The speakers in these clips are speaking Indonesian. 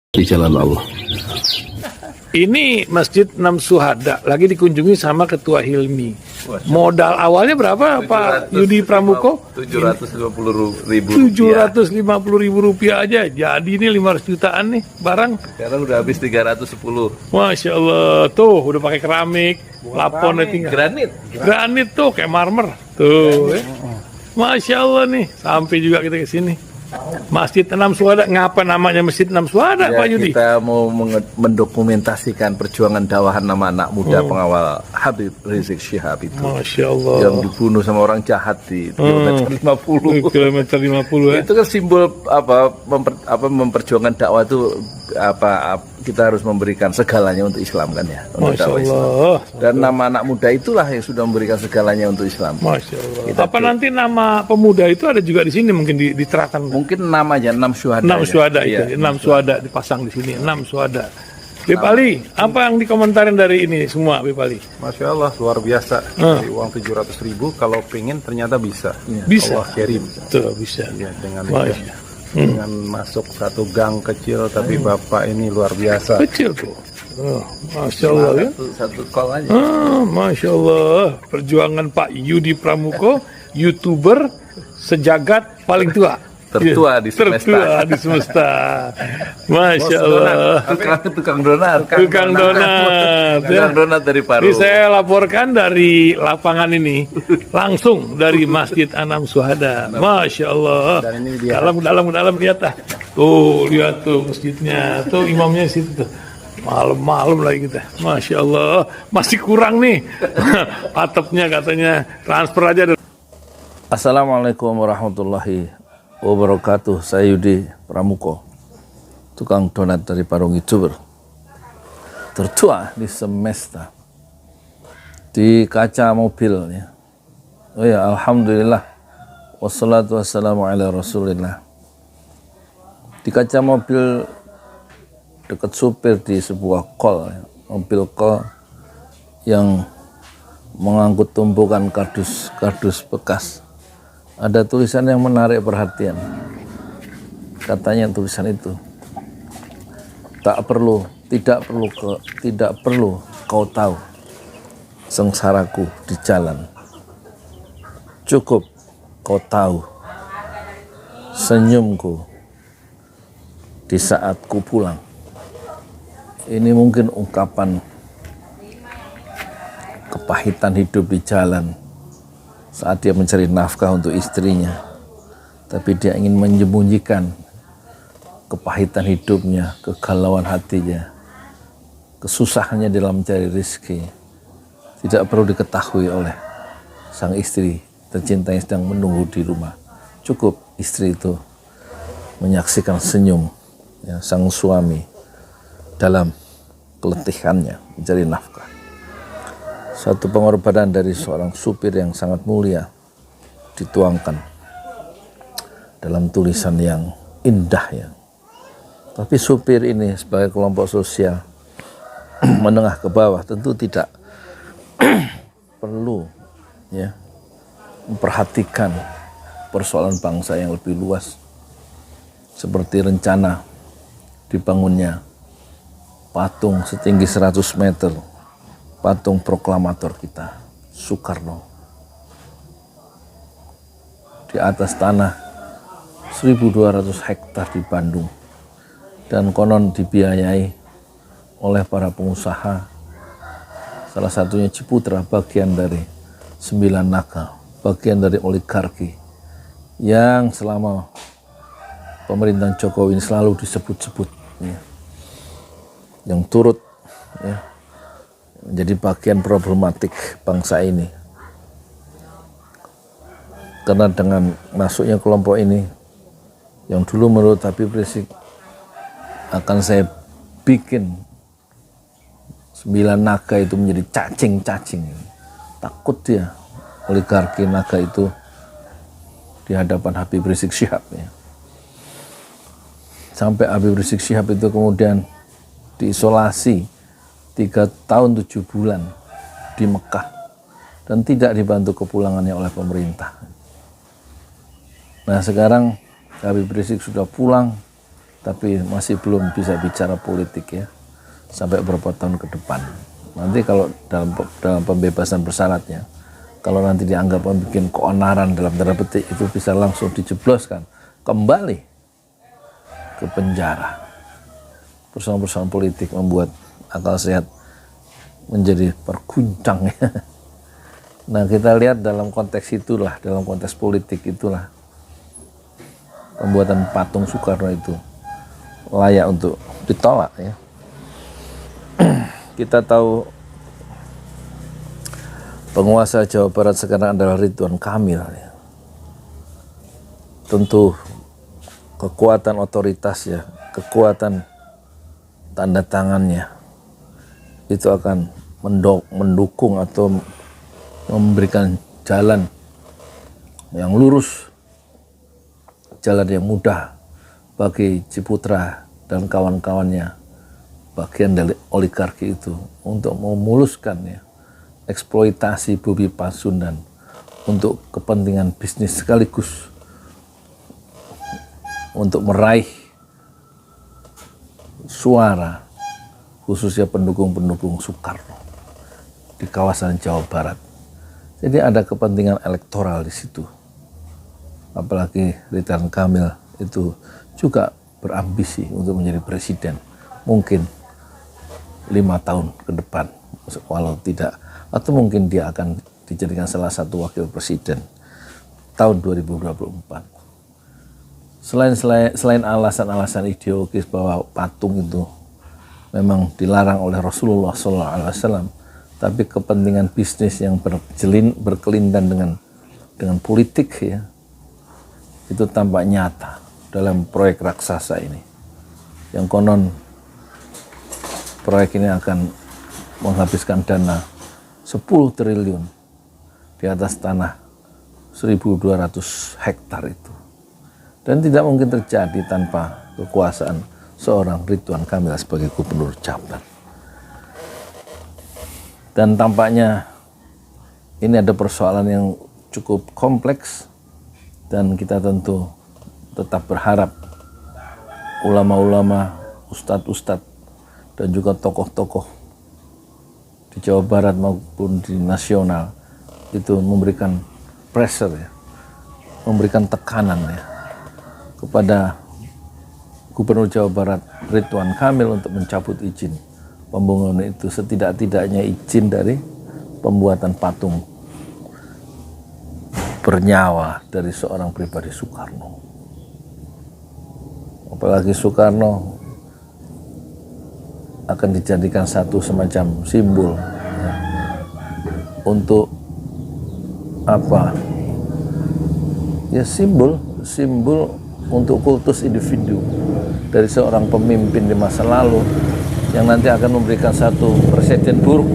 di jalan Allah. Ini Masjid Enam Syuhada lagi dikunjungi sama Ketua Hilmi. Modal awalnya berapa Pak Yudi Pramuko? 750.000 rupiah aja. Jadi ini 500 jutaan nih barang. Sekarang udah habis 310. Masya Allah, tuh udah pakai keramik, laponnya tinggal. Granit tuh kayak marmer. Tuh, Masya Allah nih, sampai juga kita ke sini. Masjid Enam Syuhada, ngapa namanya Masjid Enam Syuhada, Ya, Pak Yudi? kita mau mendokumentasikan perjuangan dakwah nama anak muda pengawal Habib Rizik Syihab itu. Masya Allah. Yang dibunuh sama orang jahat di kilometer 50. Kilometer 50 ya. Itu kan simbol memperjuangkan dakwah itu kita harus memberikan segalanya untuk Islam kan ya, untuk Masya dakwah Islam. Allah. Dan nama anak muda itulah yang sudah memberikan segalanya untuk Islam. Masya Allah. Apa nanti nama pemuda itu ada juga di sini mungkin diterapkan? Mungkin namanya Enam Syuhada. Enam Syuhada Iya. itu, Enam Syuhada dipasang di sini, Enam Syuhada. Beb Ali, apa yang dikomentarin dari ini semua, Beb Ali? Masya Allah, luar biasa. Dari uang 700.000, kalau pengen ternyata bisa. Bisa. Allah kirim. Tuh, bisa. Ya, dengan Masya. dengan masuk satu gang kecil, tapi Bapak ini luar biasa. Kecil tuh. Oh, Masya Allah ya. Satu call aja. Masya Allah. Perjuangan Pak Yudi Pramuko, YouTuber sejagat paling tua. Tertua di semesta. Tertua di semesta. Masya Allah. Tukang donat. Tukang donat. Tukang donat dari Paru. Ini saya laporkan dari lapangan ini, langsung dari Masjid Enam Syuhada. Masya Allah. Dan ini dia. Dalam lihat ah. Tuh lihat tuh masjidnya, tuh imamnya di situ tuh. Malam-malam lagi kita. Masya Allah. Masih kurang nih. Atapnya katanya transfer aja. Assalamualaikum warahmatullahi wabarakatuh. Saya Yudi Pramuko, tukang donat dari Parung YouTuber, tertua di semesta, di kaca mobil ya. Oh ya, alhamdulillah, wassalatu wassalamu ala rasulillah. Di kaca mobil dekat supir di sebuah kol ya. Mobil kol yang mengangkut tumpukan kardus bekas. Ada tulisan yang menarik perhatian. Katanya tulisan itu, tidak perlu kau tahu sengsaraku di jalan. Cukup kau tahu senyumku di saat ku pulang. Ini mungkin ungkapan kepahitan hidup di jalan saat dia mencari nafkah untuk istrinya, tapi dia ingin menyembunyikan kepahitan hidupnya, kegalauan hatinya, kesusahannya dalam mencari rezeki. Tidak perlu diketahui oleh sang istri tercinta yang sedang menunggu di rumah. Cukup istri itu menyaksikan senyum ya, sang suami dalam keletihannya mencari nafkah. Satu pengorbanan dari seorang supir yang sangat mulia dituangkan dalam tulisan yang indah ya. Tapi supir ini sebagai kelompok sosial menengah ke bawah tentu tidak perlu ya memperhatikan persoalan bangsa yang lebih luas, seperti rencana dibangunnya patung setinggi 100 meter, patung proklamator kita, Soekarno, di atas tanah 1.200 hektar di Bandung, dan konon dibiayai oleh para pengusaha, salah satunya Ciputra, bagian dari 9 Naga, bagian dari oligarki yang selama pemerintahan Jokowi ini selalu disebut-sebut ya, yang turut ya menjadi bagian problematik bangsa ini. Karena dengan masuknya kelompok ini, yang dulu menurut Habib Rizik akan saya bikin 9 naga itu menjadi cacing-cacing. Takut dia oligarki naga itu di hadapan Habib Rizik Syihab ya. Sampai Habib Rizik Syihab itu kemudian diisolasi 3 tahun 7 bulan di Mekah dan tidak dibantu kepulangannya oleh pemerintah. Nah sekarang Habib Rizik sudah pulang tapi masih belum bisa bicara politik ya sampai beberapa tahun ke depan. Nanti kalau dalam pembebasan bersyaratnya, kalau nanti dianggap membuat keonaran dalam tanda petik, itu bisa langsung dijebloskan kembali ke penjara. Persoalan-persoalan politik membuat akal sehat menjadi terguncang ya. Nah, kita lihat dalam konteks itulah, dalam konteks politik itulah pembuatan patung Soekarno itu layak untuk ditolak ya. Kita tahu penguasa Jawa Barat sekarang adalah Ridwan Kamil ya. Tentu kekuatan otoritasnya, kekuatan tanda tangannya itu akan mendukung atau memberikan jalan yang lurus, jalan yang mudah bagi Ciputra dan kawan-kawannya, bagian dari oligarki itu, untuk memuluskan ya eksploitasi Bumi Pasundan untuk kepentingan bisnis sekaligus untuk meraih suara khususnya pendukung-pendukung Soekarno di kawasan Jawa Barat. Jadi ada kepentingan elektoral di situ. Apalagi Ridwan Kamil itu juga berambisi untuk menjadi presiden. Mungkin 5 tahun ke depan, walau tidak, atau mungkin dia akan dijadikan salah satu wakil presiden tahun 2024. Selain alasan-alasan ideologis bahwa patung itu memang dilarang oleh Rasulullah SAW, tapi kepentingan bisnis yang berkelindan dengan politik ya, itu tampak nyata dalam proyek raksasa ini, yang konon proyek ini akan menghabiskan dana 10 triliun di atas tanah 1.200 hektar itu, dan tidak mungkin terjadi tanpa kekuasaan seorang Ridwan Kamil sebagai gubernur Jabar. Dan tampaknya ini ada persoalan yang cukup kompleks, dan kita tentu tetap berharap ulama-ulama, ustadz-ustadz, dan juga tokoh-tokoh di Jawa Barat maupun di nasional itu memberikan pressure ya, memberikan tekanan ya kepada Gubernur Jawa Barat Ridwan Kamil untuk mencabut izin pembangunan itu, setidak-tidaknya izin dari pembuatan patung bernyawa dari seorang pribadi Soekarno. Apalagi Soekarno akan dijadikan satu semacam simbol ya, untuk apa ya, simbol untuk kultus individu dari seorang pemimpin di masa lalu yang nanti akan memberikan satu presiden buruk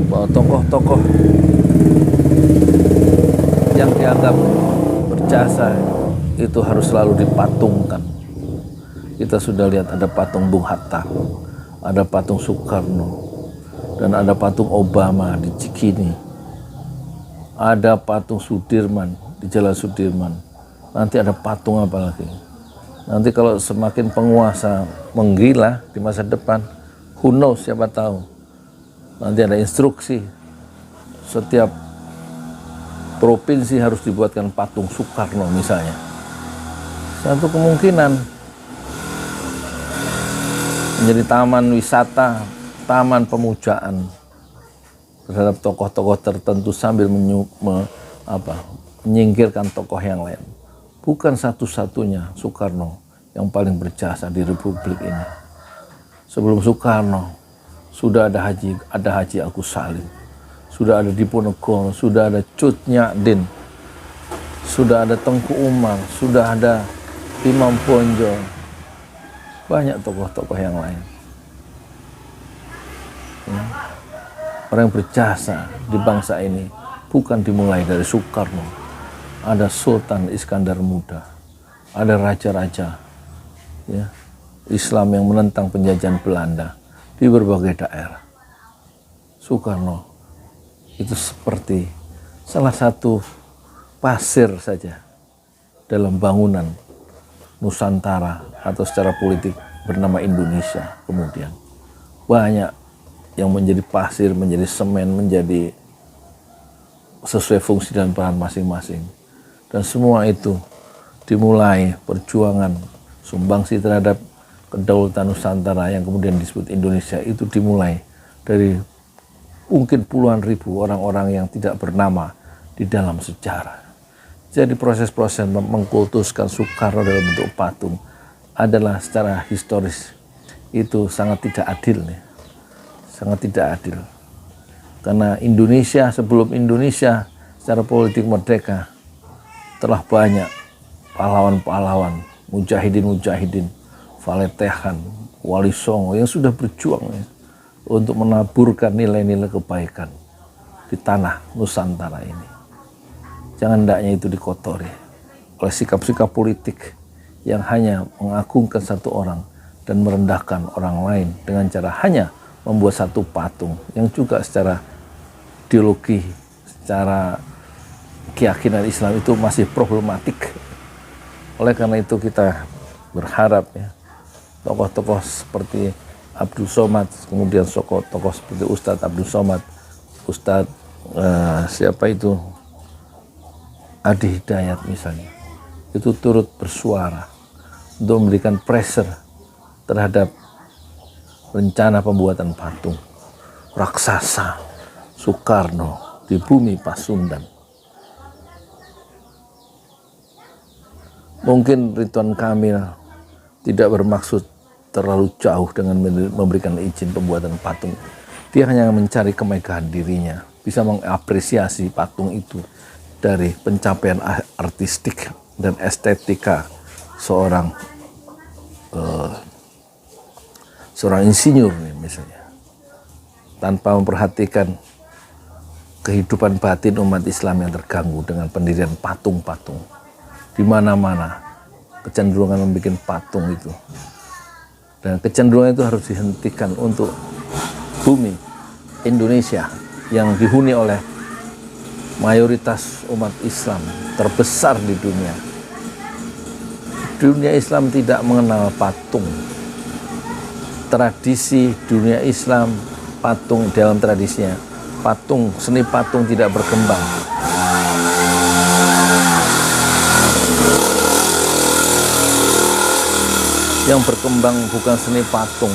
bahwa tokoh-tokoh yang dianggap berjasa itu harus selalu dipatungkan. Kita sudah lihat ada patung Bung Hatta, ada patung Soekarno, dan ada patung Obama di Cikini, ada patung Sudirman di Jalan Sudirman. Nanti ada patung apa lagi? Nanti kalau semakin penguasa menggila di masa depan, who knows, siapa tahu. Nanti ada instruksi, setiap provinsi harus dibuatkan patung Soekarno misalnya. Satu kemungkinan menjadi taman wisata, taman pemujaan terhadap tokoh-tokoh tertentu sambil menyingkirkan tokoh yang lain. Bukan satu-satunya Soekarno yang paling berjasa di Republik ini. Sebelum Soekarno sudah ada Haji Agus Salim, sudah ada Diponegoro, sudah ada Cut Nyak Dien, sudah ada Tengku Umar, sudah ada Imam Bonjol, banyak tokoh-tokoh yang lain. Ya. Orang yang berjasa di bangsa ini bukan dimulai dari Soekarno. Ada Sultan Iskandar Muda, ada raja-raja ya, Islam yang menentang penjajahan Belanda di berbagai daerah. Soekarno itu seperti salah satu pasir saja dalam bangunan Nusantara atau secara politik bernama Indonesia. Kemudian banyak yang menjadi pasir, menjadi semen, menjadi sesuai fungsi dan peran masing-masing. Dan semua itu dimulai perjuangan sumbangsi terhadap kedaulatan Nusantara yang kemudian disebut Indonesia itu dimulai dari mungkin puluhan ribu orang-orang yang tidak bernama di dalam sejarah. Jadi proses-proses mengkultuskan Soekarno dalam bentuk patung adalah secara historis itu sangat tidak adil nih. Sangat tidak adil. Karena Indonesia sebelum Indonesia secara politik merdeka telah banyak pahlawan-pahlawan, mujahidin-mujahidin, Faletehan, Wali Songo yang sudah berjuang ya, untuk menaburkan nilai-nilai kebaikan di tanah Nusantara ini. Jangan hendaknya itu dikotori oleh sikap-sikap politik yang hanya mengagungkan satu orang dan merendahkan orang lain dengan cara hanya membuat satu patung yang juga secara ideologi, secara keyakinan Islam itu masih problematik. Oleh karena itu kita berharap ya, tokoh-tokoh seperti Abdul Somad, kemudian tokoh seperti Ustadz Abdul Somad, Ustadz siapa itu, Adi Hidayat misalnya, itu turut bersuara untuk memberikan pressure terhadap rencana pembuatan patung raksasa Soekarno di bumi Pasundan. Mungkin Ridwan Kamil tidak bermaksud terlalu jauh dengan memberikan izin pembuatan patung. Dia hanya mencari kemegahan dirinya, bisa mengapresiasi patung itu dari pencapaian artistik dan estetika seorang insinyur nih misalnya, tanpa memperhatikan kehidupan batin umat Islam yang terganggu dengan pendirian patung-patung. Di mana-mana kecenderungan membuat patung itu, dan kecenderungan itu harus dihentikan untuk bumi Indonesia yang dihuni oleh mayoritas umat Islam terbesar di dunia. Dunia Islam tidak mengenal patung. Tradisi dunia Islam, patung dalam tradisinya, patung, seni patung tidak berkembang. Yang berkembang bukan seni patung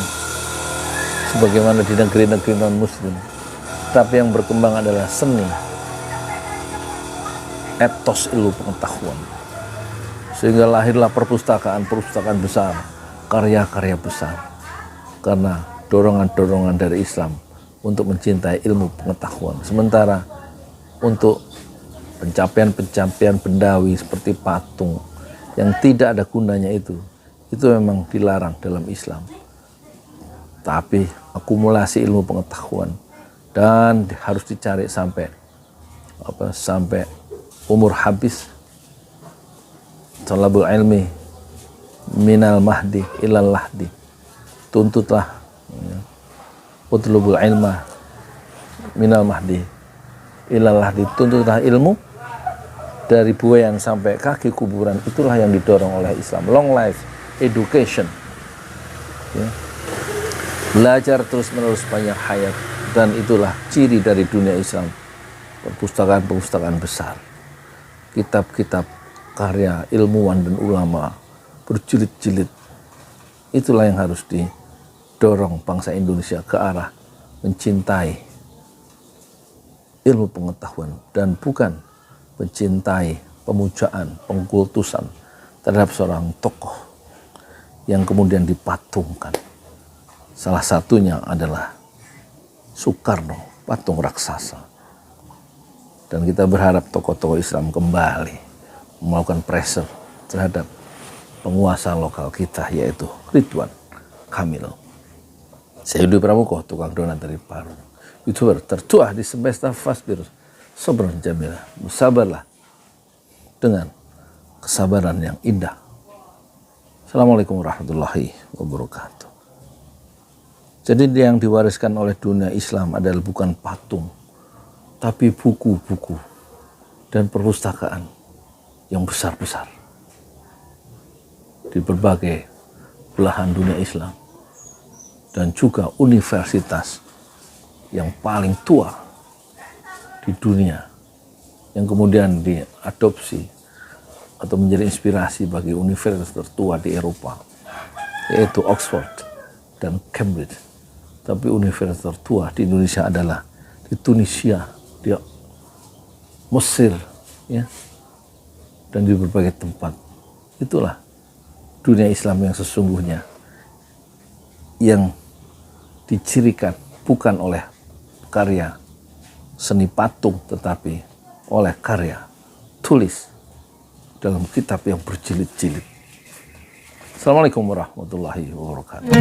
sebagaimana di negeri-negeri non-muslim, tapi yang berkembang adalah seni etos ilmu pengetahuan, sehingga lahirlah perpustakaan-perpustakaan besar, karya-karya besar, karena dorongan-dorongan dari Islam untuk mencintai ilmu pengetahuan. Sementara untuk pencapaian-pencapaian bendawi seperti patung yang tidak ada gunanya itu memang dilarang dalam Islam. Tapi akumulasi ilmu pengetahuan dan harus dicari sampai umur habis. Talabul ilmi minal mahdi ilal lahdi. Tuntutlah utlubul ilma minal mahdi ilal lahdi. Tuntutlah ilmu dari buayan sampai kaki kuburan. Itulah yang didorong oleh Islam. Long life education, ya. Belajar terus menerus banyak hayat, dan itulah ciri dari dunia Islam. Perpustakaan-perpustakaan besar, kitab-kitab karya ilmuwan dan ulama berjilid-jilid, itulah yang harus didorong bangsa Indonesia ke arah mencintai ilmu pengetahuan dan bukan mencintai pemujaan, pengkultusan terhadap seorang tokoh yang kemudian dipatungkan. Salah satunya adalah Soekarno, patung raksasa. Dan kita berharap tokoh-tokoh Islam kembali melakukan pressure terhadap penguasa lokal kita, yaitu Ridwan Kamil. Saya Yudi Pramuko, tukang donat dari Paru, YouTuber tertua di semesta Fasbir Sabran Jamila. Bersabarlah dengan kesabaran yang indah. Assalamualaikum warahmatullahi wabarakatuh. Jadi yang diwariskan oleh dunia Islam adalah bukan patung, tapi buku-buku dan perpustakaan yang besar-besar. di berbagai belahan dunia Islam, dan juga universitas yang paling tua di dunia yang kemudian diadopsi atau menjadi inspirasi bagi universitas tertua di Eropa, yaitu Oxford dan Cambridge. Tapi universitas tertua di Indonesia adalah di Tunisia, di Mesir, ya, dan di berbagai tempat. Itulah dunia Islam yang sesungguhnya, yang dicirikan bukan oleh karya seni patung, tetapi oleh karya tulis dalam kitab yang berjilid-jilid. Assalamualaikum warahmatullahi wabarakatuh.